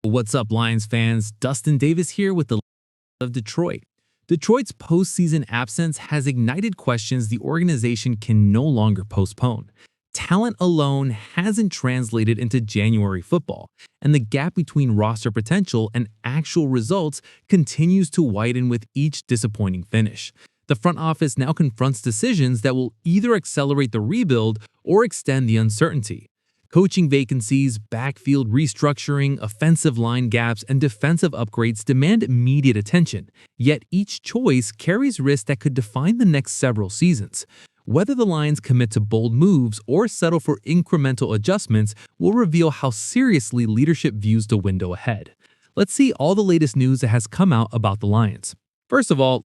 What's up, Lions fans? Dustin Davis here with the of Detroit. Detroit's postseason absence has ignited questions the organization can no longer postpone. Talent alone hasn't translated into January football, and the gap between roster potential and actual results continues to widen with each disappointing finish. The front office now confronts decisions that will either accelerate the rebuild or extend the uncertainty. Coaching vacancies, backfield restructuring, offensive line gaps, and defensive upgrades demand immediate attention, yet each choice carries risks that could define the next several seasons. Whether the Lions commit to bold moves or settle for incremental adjustments will reveal how seriously leadership views the window ahead. Let's see all the latest news that has come out about the Lions. First of all,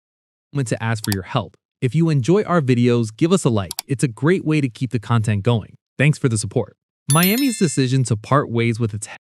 I want to ask for your help. If you enjoy our videos, give us a like. It's a great way to keep the content going. Thanks for the support. Miami's decision to part ways with its head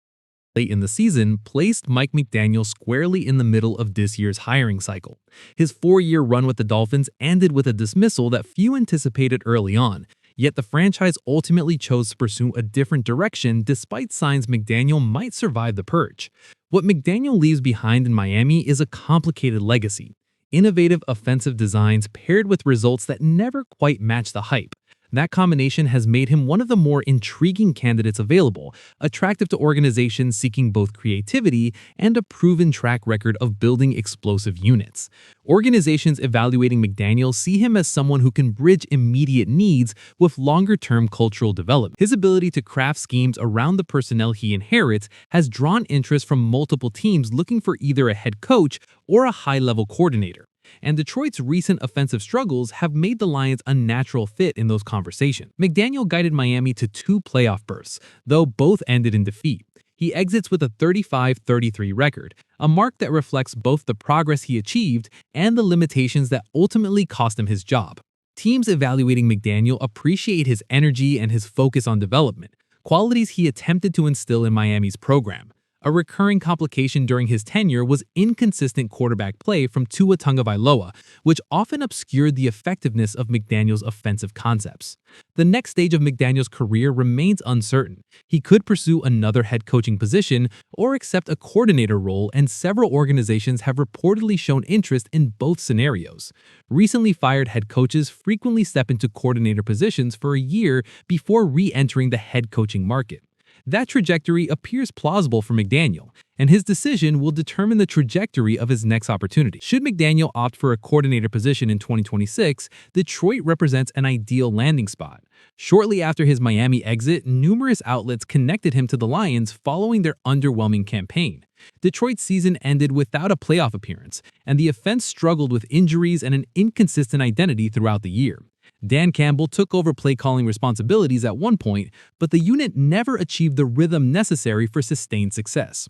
late in the season placed Mike McDaniel squarely in the middle of this year's hiring cycle. His 4-year run with the Dolphins ended with a dismissal that few anticipated early on, yet the franchise ultimately chose to pursue a different direction despite signs McDaniel might survive the purge. What McDaniel leaves behind in Miami is a complicated legacy. Innovative offensive designs paired with results that never quite match the hype. That combination has made him one of the more intriguing candidates available, attractive to organizations seeking both creativity and a proven track record of building explosive units. Organizations evaluating McDaniel see him as someone who can bridge immediate needs with longer-term cultural development. His ability to craft schemes around the personnel he inherits has drawn interest from multiple teams looking for either a head coach or a high-level coordinator. And Detroit's recent offensive struggles have made the Lions a natural fit in those conversations. McDaniel guided Miami to 2 playoff berths, though both ended in defeat. He exits with a 35-33 record, a mark that reflects both the progress he achieved and the limitations that ultimately cost him his job. Teams evaluating McDaniel appreciate his energy and his focus on development, qualities he attempted to instill in Miami's program. A recurring complication during his tenure was inconsistent quarterback play from Tua Tagovailoa, which often obscured the effectiveness of McDaniel's offensive concepts. The next stage of McDaniel's career remains uncertain. He could pursue another head coaching position or accept a coordinator role, and several organizations have reportedly shown interest in both scenarios. Recently fired head coaches frequently step into coordinator positions for a year before re-entering the head coaching market. That trajectory appears plausible for McDaniel, and his decision will determine the trajectory of his next opportunity. Should McDaniel opt for a coordinator position in 2026, Detroit represents an ideal landing spot. Shortly after his Miami exit, numerous outlets connected him to the Lions following their underwhelming campaign. Detroit's season ended without a playoff appearance, and the offense struggled with injuries and an inconsistent identity throughout the year. Dan Campbell took over play-calling responsibilities at one point, but the unit never achieved the rhythm necessary for sustained success.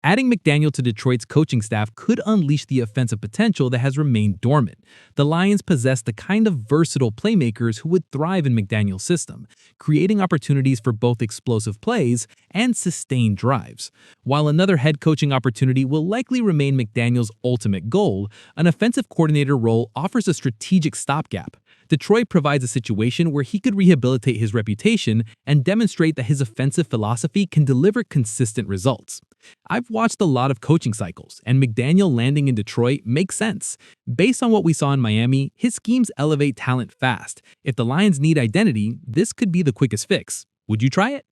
Adding McDaniel to Detroit's coaching staff could unleash the offensive potential that has remained dormant. The Lions possess the kind of versatile playmakers who would thrive in McDaniel's system, creating opportunities for both explosive plays and sustained drives. While another head coaching opportunity will likely remain McDaniel's ultimate goal, an offensive coordinator role offers a strategic stopgap. Detroit provides a situation where he could rehabilitate his reputation and demonstrate that his offensive philosophy can deliver consistent results. I've watched a lot of coaching cycles, and McDaniel landing in Detroit makes sense. Based on what we saw in Miami, his schemes elevate talent fast. If the Lions need identity, this could be the quickest fix. Would you try it?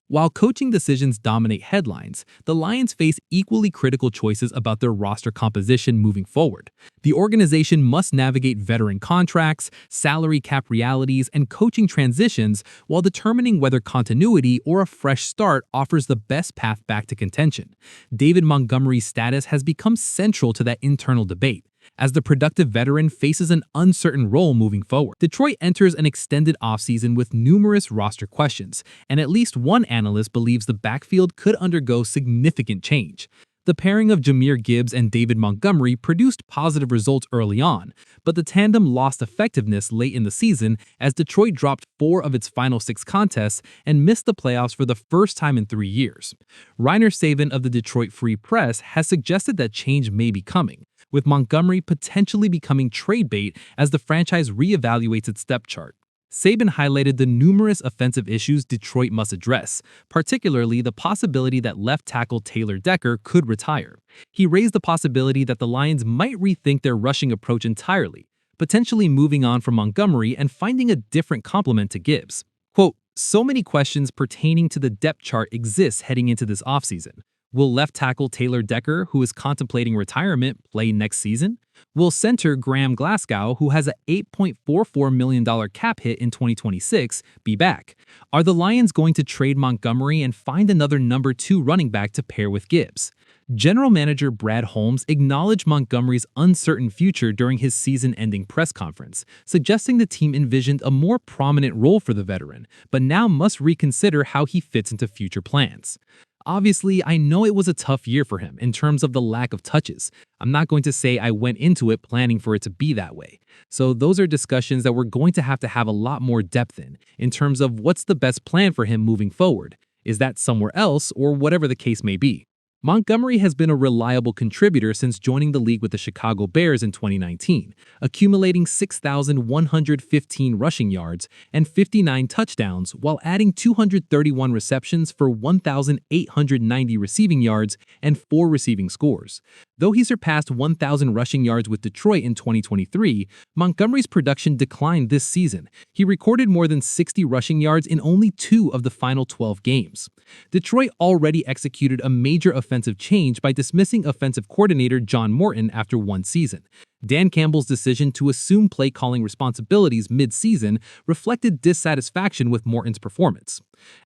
While coaching decisions dominate headlines, the Lions face equally critical choices about their roster composition moving forward. The organization must navigate veteran contracts, salary cap realities, and coaching transitions while determining whether continuity or a fresh start offers the best path back to contention. David Montgomery's status has become central to that internal debate, as the productive veteran faces an uncertain role moving forward. Detroit enters an extended offseason with numerous roster questions, and at least one analyst believes the backfield could undergo significant change. The pairing of Jahmyr Gibbs and David Montgomery produced positive results early on, but the tandem lost effectiveness late in the season as Detroit dropped 4 of its final 6 contests and missed the playoffs for the first time in 3 years. Reiner Saban of the Detroit Free Press has suggested that change may be coming, with Montgomery potentially becoming trade bait as the franchise reevaluates its depth chart. Saban highlighted the numerous offensive issues Detroit must address, particularly the possibility that left tackle Taylor Decker could retire. He raised the possibility that the Lions might rethink their rushing approach entirely, potentially moving on from Montgomery and finding a different complement to Gibbs. Quote, "So many questions pertaining to the depth chart exist heading into this offseason. Will left tackle Taylor Decker, who is contemplating retirement, play next season? Will center Graham Glasgow, who has a $8.44 million cap hit in 2026, be back? Are the Lions going to trade Montgomery and find another number 2 running back to pair with Gibbs?" General Manager Brad Holmes acknowledged Montgomery's uncertain future during his season-ending press conference, suggesting the team envisioned a more prominent role for the veteran, but now must reconsider how he fits into future plans. Obviously, I know it was a tough year for him in terms of the lack of touches. I'm not going to say I went into it planning for it to be that way. So those are discussions that we're going to have a lot more depth in terms of what's the best plan for him moving forward. Is that somewhere else or whatever the case may be? Montgomery has been a reliable contributor since joining the league with the Chicago Bears in 2019, accumulating 6,115 rushing yards and 59 touchdowns while adding 231 receptions for 1,890 receiving yards and 4 receiving scores. Though he surpassed 1,000 rushing yards with Detroit in 2023, Montgomery's production declined this season. He recorded more than 60 rushing yards in only 2 of the final 12 games. Detroit already executed a major offensive change by dismissing offensive coordinator John Morton after 1 season. Dan Campbell's decision to assume play-calling responsibilities mid-season reflected dissatisfaction with Morton's performance.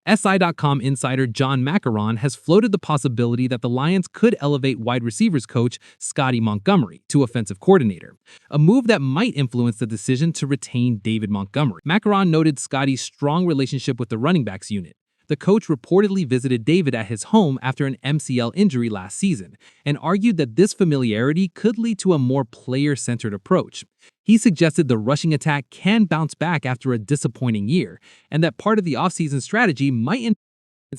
SI.com insider John Macaron has floated the possibility that the Lions could elevate wide receivers coach Scotty Montgomery to offensive coordinator, a move that might influence the decision to retain David Montgomery. Macaron noted Scotty's strong relationship with the running backs unit. The coach reportedly visited David at his home after an MCL injury last season and argued that this familiarity could lead to a more player-centered approach. He suggested the rushing attack can bounce back after a disappointing year and that part of the offseason strategy might influence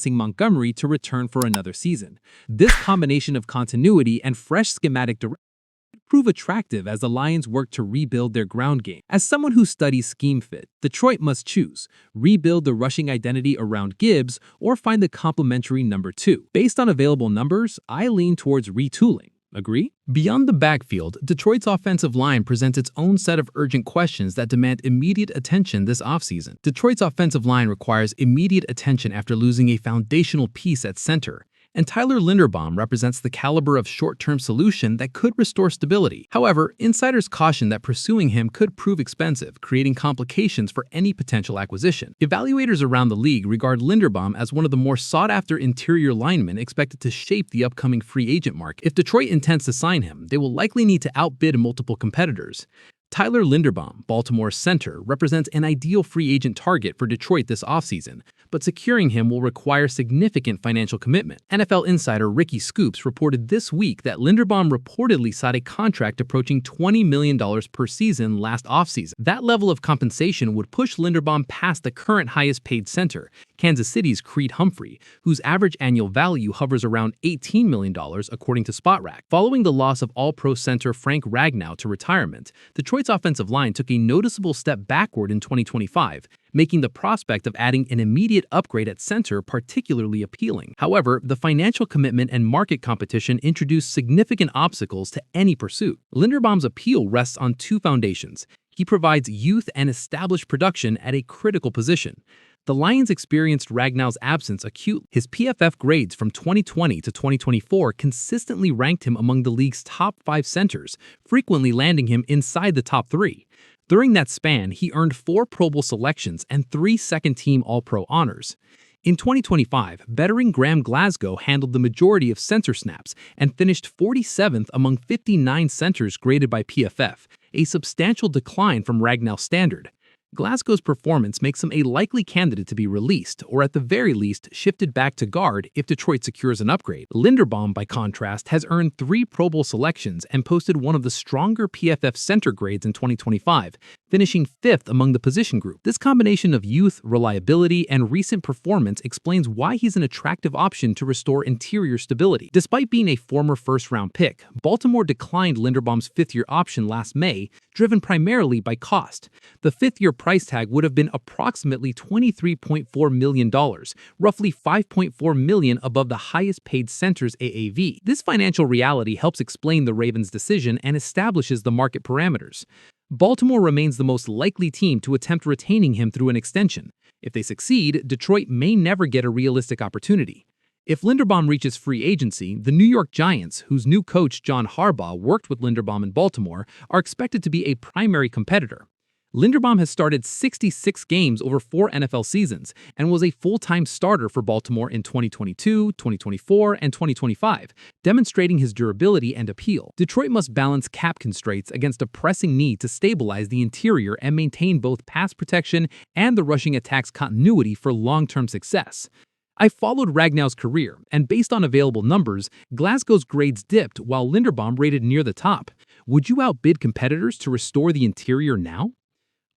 Montgomery to return for another season. This combination of continuity and fresh schematic direction prove attractive as the Lions work to rebuild their ground game. As someone who studies scheme fit, Detroit must choose: rebuild the rushing identity around Gibbs or find the complementary number 2. Based on available numbers, I lean towards retooling. Agree? Beyond the backfield, Detroit's offensive line presents its own set of urgent questions that demand immediate attention this offseason. Detroit's offensive line requires immediate attention after losing a foundational piece at center, and Tyler Linderbaum represents the caliber of short-term solution that could restore stability. However, insiders caution that pursuing him could prove expensive, creating complications for any potential acquisition. Evaluators around the league regard Linderbaum as one of the more sought-after interior linemen expected to shape the upcoming free agent market. If Detroit intends to sign him, they will likely need to outbid multiple competitors. Tyler Linderbaum, Baltimore's center, represents an ideal free agent target for Detroit this offseason, but securing him will require significant financial commitment. NFL insider Ricky Scoops reported this week that Linderbaum reportedly signed a contract approaching $20 million per season last offseason. That level of compensation would push Linderbaum past the current highest-paid center, Kansas City's Creed Humphrey, whose average annual value hovers around $18 million according to SpotRack. Following the loss of All-Pro center Frank Ragnow to retirement, Detroit's offensive line took a noticeable step backward in 2025, making the prospect of adding an immediate upgrade at center particularly appealing. However, the financial commitment and market competition introduced significant obstacles to any pursuit. Linderbaum's appeal rests on 2 foundations. He provides youth and established production at a critical position. The Lions experienced Ragnow's absence acutely. His PFF grades from 2020 to 2024 consistently ranked him among the league's top 5 centers, frequently landing him inside the top 3. During that span, he earned 4 Pro Bowl selections and 3 second-team All-Pro honors. In 2025, veteran Graham Glasgow handled the majority of center snaps and finished 47th among 59 centers graded by PFF, a substantial decline from Ragnow's standard. Glasgow's performance makes him a likely candidate to be released, or at the very least, shifted back to guard if Detroit secures an upgrade. Linderbaum, by contrast, has earned 3 Pro Bowl selections and posted one of the stronger PFF center grades in 2025, finishing 5th among the position group. This combination of youth, reliability, and recent performance explains why he's an attractive option to restore interior stability. Despite being a former first-round pick, Baltimore declined Linderbaum's 5th-year option last May, driven primarily by cost. The 5th-year price tag would have been approximately $23.4 million, roughly $5.4 million above the highest-paid center's AAV. This financial reality helps explain the Ravens' decision and establishes the market parameters. Baltimore remains the most likely team to attempt retaining him through an extension. If they succeed, Detroit may never get a realistic opportunity. If Linderbaum reaches free agency, the New York Giants, whose new coach John Harbaugh worked with Linderbaum in Baltimore, are expected to be a primary competitor. Linderbaum has started 66 games over 4 NFL seasons and was a full-time starter for Baltimore in 2022, 2024, and 2025, demonstrating his durability and appeal. Detroit must balance cap constraints against a pressing need to stabilize the interior and maintain both pass protection and the rushing attack's continuity for long-term success. I followed Ragnow's career, and based on available numbers, Glasgow's grades dipped while Linderbaum rated near the top. Would you outbid competitors to restore the interior now?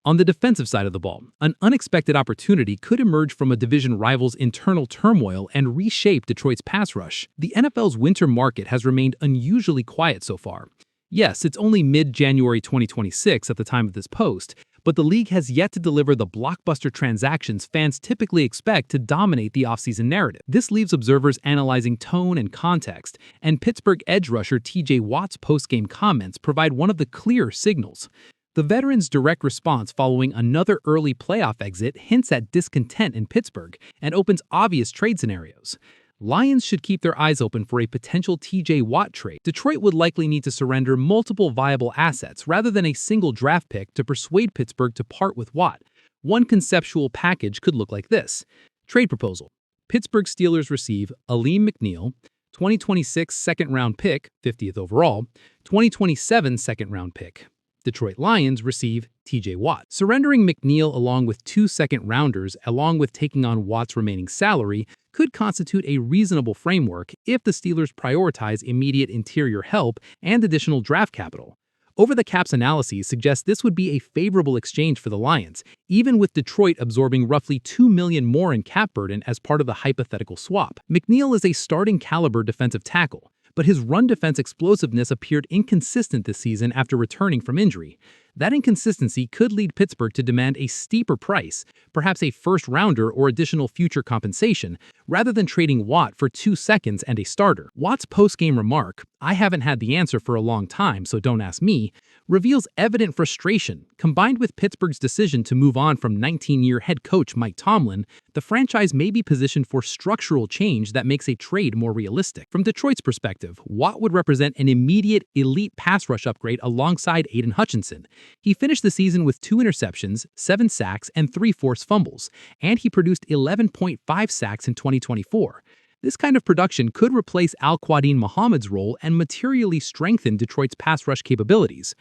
On the defensive side of the ball, an unexpected opportunity could emerge from a division rival's internal turmoil and reshape Detroit's pass rush. The NFL's winter market has remained unusually quiet so far. Yes, it's only mid-January 2026 at the time of this post, but the league has yet to deliver the blockbuster transactions fans typically expect to dominate the offseason narrative. This leaves observers analyzing tone and context, and Pittsburgh edge rusher TJ Watt's post-game comments provide one of the clear signals. The veteran's direct response following another early playoff exit hints at discontent in Pittsburgh and opens obvious trade scenarios. Lions should keep their eyes open for a potential TJ Watt trade. Detroit would likely need to surrender multiple viable assets rather than a single draft pick to persuade Pittsburgh to part with Watt. One conceptual package could look like this. Trade proposal. Pittsburgh Steelers receive Aidan McDaniel, 2026 second-round pick, 50th overall, 2027 second-round pick. Detroit Lions receive TJ Watt. Surrendering McDaniel along with 2 second-rounders along with taking on Watt's remaining salary could constitute a reasonable framework if the Steelers prioritize immediate interior help and additional draft capital. Over-the-Cap's analyses suggest this would be a favorable exchange for the Lions, even with Detroit absorbing roughly $2 million more in cap burden as part of the hypothetical swap. McDaniel is a starting-caliber defensive tackle, but his run defense explosiveness appeared inconsistent this season after returning from injury. That inconsistency could lead Pittsburgh to demand a steeper price, perhaps a first-rounder or additional future compensation, rather than trading Watt for 2 seconds and a starter. Watt's post-game remark, "I haven't had the answer for a long time, so don't ask me," reveals evident frustration. Combined with Pittsburgh's decision to move on from 19-year head coach Mike Tomlin, the franchise may be positioned for structural change that makes a trade more realistic. From Detroit's perspective, Watt would represent an immediate elite pass rush upgrade alongside Aidan Hutchinson. He finished the season with 2 interceptions, 7 sacks, and 3 forced fumbles, and he produced 11.5 sacks in 2024. This kind of production could replace Al-Quadin Muhammad's role and materially strengthen Detroit's pass rush capabilities.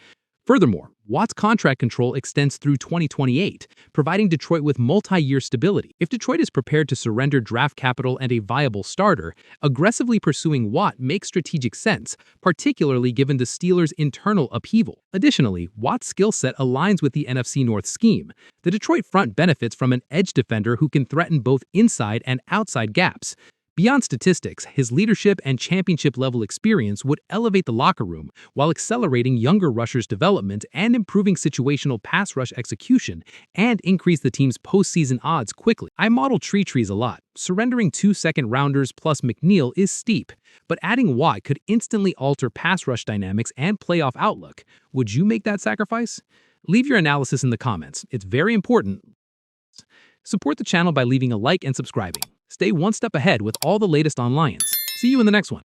Furthermore, Watt's contract control extends through 2028, providing Detroit with multi-year stability. If Detroit is prepared to surrender draft capital and a viable starter, aggressively pursuing Watt makes strategic sense, particularly given the Steelers' internal upheaval. Additionally, Watt's skill set aligns with the NFC North scheme. The Detroit front benefits from an edge defender who can threaten both inside and outside gaps. Beyond statistics, his leadership and championship-level experience would elevate the locker room while accelerating younger rushers' development and improving situational pass rush execution and increase the team's postseason odds quickly. I model trees a lot. Surrendering 2 second-rounders plus McDaniel is steep, but adding Watt could instantly alter pass rush dynamics and playoff outlook. Would you make that sacrifice? Leave your analysis in the comments. It's very important. Support the channel by leaving a like and subscribing. Stay one step ahead with all the latest on Lions. See you in the next one.